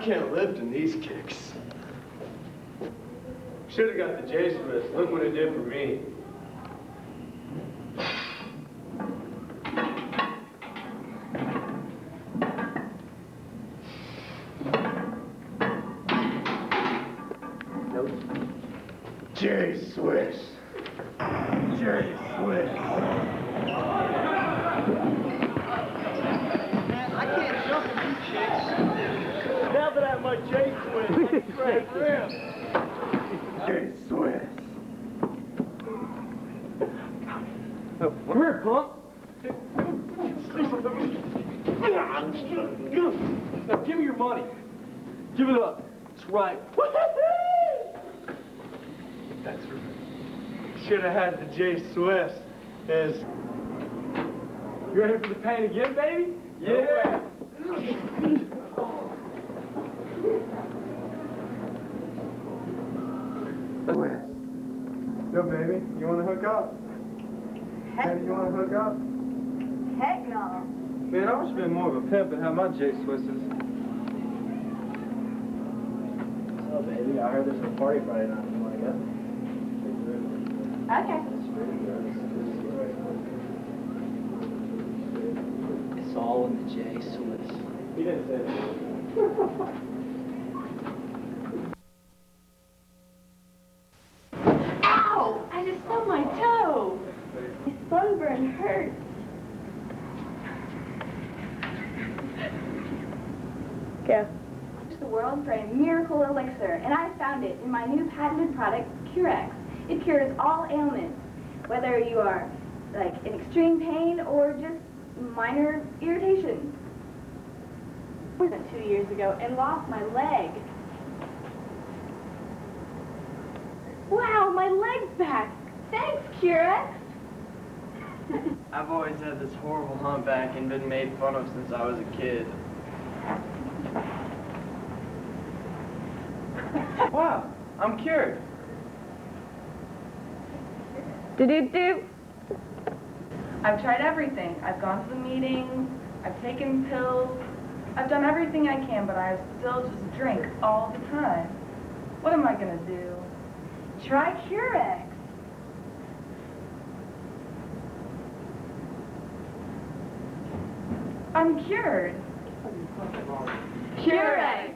can't lift in these kicks. Should have got the J Swiss. Look what it did for me. Nope. J Swiss. J Swiss. Man, I can't jump in these kicks. Now that I have my J Swiss, I can grab. J Swiss. Come here, punk. Now give me your money. Give it up. It's right. That's right. Should have had the J Swiss. You ready for the pain again, baby? Yeah. Yo, baby, you want to hook up? Heck Baby, you want to hook up? Heck no. Man, I wish I'd been more of a pimp and have my J Swisses. So, baby, I heard there's a party Friday night. You want to go? Okay. It's all in the J Swiss. He didn't say that. Ow! I just stubbed my toe. My sunburn hurts. Go. The world for a miracle elixir, and I found it in my new patented product, Curex. It cures all ailments, whether you are like in extreme pain or just minor irritation. I was 2 years ago and lost my leg. Wow, my leg's back. Thanks, Curex. I've always had this horrible humpback and been made fun of since I was a kid. Wow, I'm cured. Do-do-do. I've tried everything. I've gone to the meetings, I've taken pills, I've done everything I can, but I still just drink all the time. What am I gonna do? Try Curex. I'm cured. Curex.